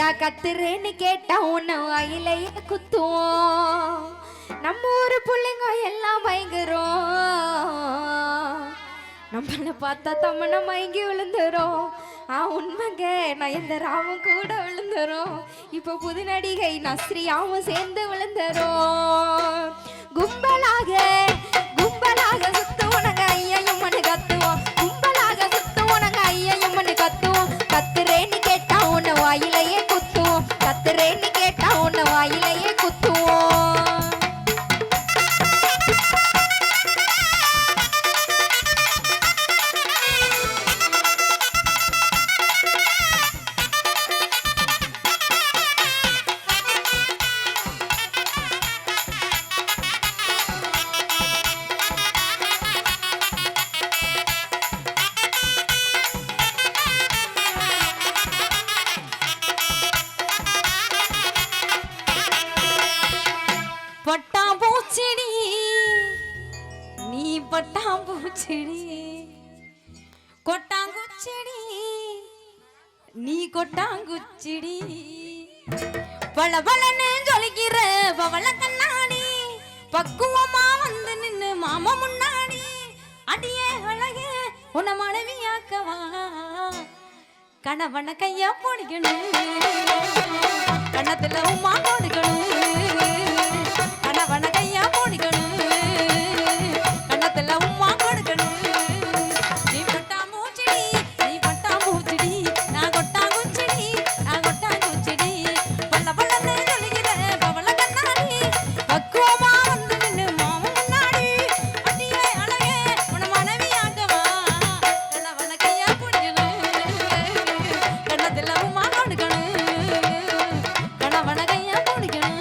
ஏண்டா கத்துறேன்னு கேட்டா உன்னை வாயிலையே குத்துவோம். நம்ம ஊரு பிள்ளைங்க எல்லாம் பயங்கரம், நம்மளை பார்த்தா தம்மனை மயங்கி விழுந்துரும். உண்மைங்க நயன்தாராவும் கூட விழுந்துரும். இப்போ புது நடிகை நஸ்ரியாவும் சேர்ந்து விழுந்துரும். கும்பலாக கும்பலாக சுத்துவோம் நாங்க ஐயையும் மண்ணு கத்துவோம். கும்பலாக சுத்துவோம் நாங்க ஐயையும் மண்ணு கத்துவோம். கத்துறேன்னு கேட்டா உன்னை வாயிலையே குத்துவோம். கத்துறேன்னு கேட்டா உன்னை வாயிலையே குத்துவோம். பட்டாம்பூச்செடி நீ பட்டாம்பூச்செடி, கொட்டாங்குச்செடி நீ கொட்டாங்குச்செடி, பளபளன்னு ஜொலிக்கிற பவள கண்ணாடி பக்குவமா வந்து நின்னு மாமா முன்னாடி. அடியே அழகே உன்னை மனைவியாக்கவா, கணவன கையா போடிக்கணும், கண்ணத்துல உமா போடுக்கணும், கணவன கையா போடிக்கணும், கண்ணத்துல உமா கொடுக்கணும். நீ பட்டாம்பூச்செடி நீ பட்டாம்பூச்செடி, நான் கொட்டாங்குச்செடி நான் கொட்டாங்குச்செடி, பள்ள பள்ளன்னு ஜொலிக்கிற பவள கண்ணாடி பக்குவமா வந்து நின்னு மாமா முன்னாடி. அடியே அழகே உன்னை மனைவியாக்கவா, கணவன கையா போடிக்கணும், கண்ணத்துல உமா கொடுக்கணும், கணவன கையா போடிக்கணும்,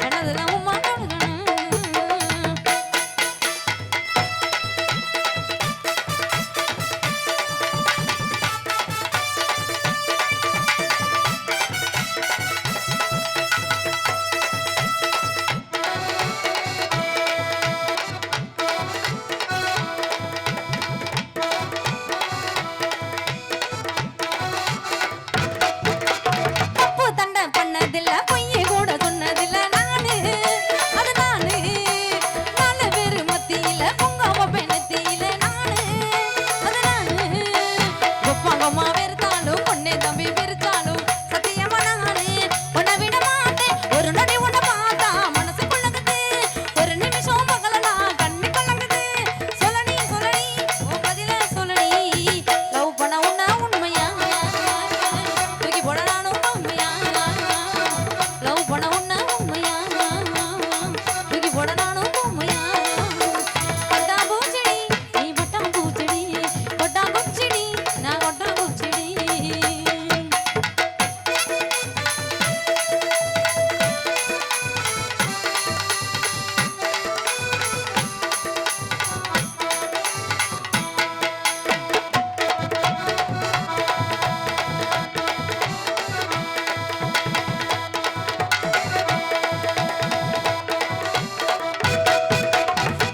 கண்ணத்துல உமா கொடுக்கணும். தப்பு தண்டை பண்ணதில்ல, பொய்யை கூட சொன்னதில்ல நானு, அது நானு. நாலு பேரு மத்தியில பொங்காம பெண்ணத்தியில நானு, அது நானு. ஒப்பாங்கம்மா வெறுத்தாலும் பொண்ணே தம்பி வெறுத்தாலும் சத்தியமா நானு உன்னை விட மாட்டேன். ஒரு நொடி உன்னை பார்த்தா மனசு கொள்ளகுது, ஒரு நிமிஷம் பகலலாம் கண்ணு கொள்ளகுது. சொல்லடி சொல்லடி உன் பதில சொல்லடி, லவ் பண்ண உன்ன உண்மையா தூக்கி போட நானும் உண்மையா, லவ் பண்ண உன்ன உண்மையா தூக்கி போட நானும் உண்மையா. பட்டாம்பூச்செடி நீ பட்டாம்பூச்செடி, கொட்டாங்குச்செடி நான் கொட்டாங்குச்செடி.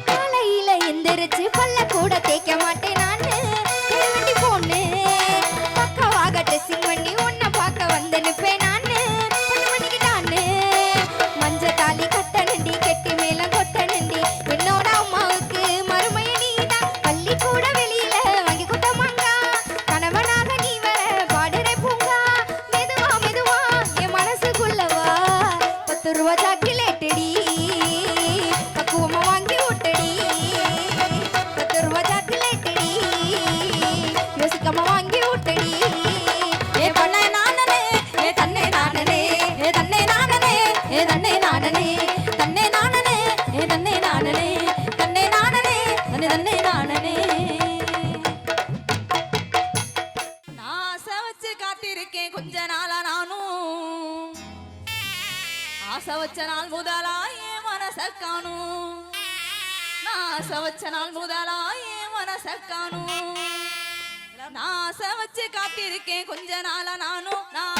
காலையில எந்திரிச்சு பல்ல கூட தேய்க்க மாட்டேன் நானு, திருவண்டி பொண்ணு பக்கவாக ட்ரெஸ்ஸிங் பண்ணி உன்னை பார்க்க வந்து நிப்பேன் நானு. 10 மணிக்கு நானு மஞ்ச தாலி கட்டணண்டி, கெட்டி மேலம் கொட்டணண்டி, என்னோட அம்மாவுக்கு மருமைய நீதான். பள்ளி கூட வெளியில வாங்கி கொடுத்த மாங்கா, கணவனாக நீ வர பாடுற பூங்கா. மெதுவா மெதுவா என் மனசுக்குள்ளவா, 10 ரூபா சாக்கிலேட்டடி பக்குவமா வாங்கி விட்டடி, 10 ரூபா சாக்கிலேட்டடி யோசிக்காம வாங்கி விட்டடி. ஏ பண்ண நானனே ஏ தன்னை நானனே, ஏ தன்னை நானனே ஏ தன்னை நானனே, தன்னை நானனே ஏ தன்னை நானனே, தன்னை நானனே தன்னை தன்னை நானனே. நான் ஆசை வச்சு காத்திருக்கேன் கொஞ்ச நாளா நானும், ஆசை வச்ச நாள் முதலா என் மனச காணும், நான் ஆசை வச்ச நாள் முதலா என் மனச காணும். நான் ஆசை வச்சு காத்திருக்கேன் கொஞ்ச நாளா நானும், நான்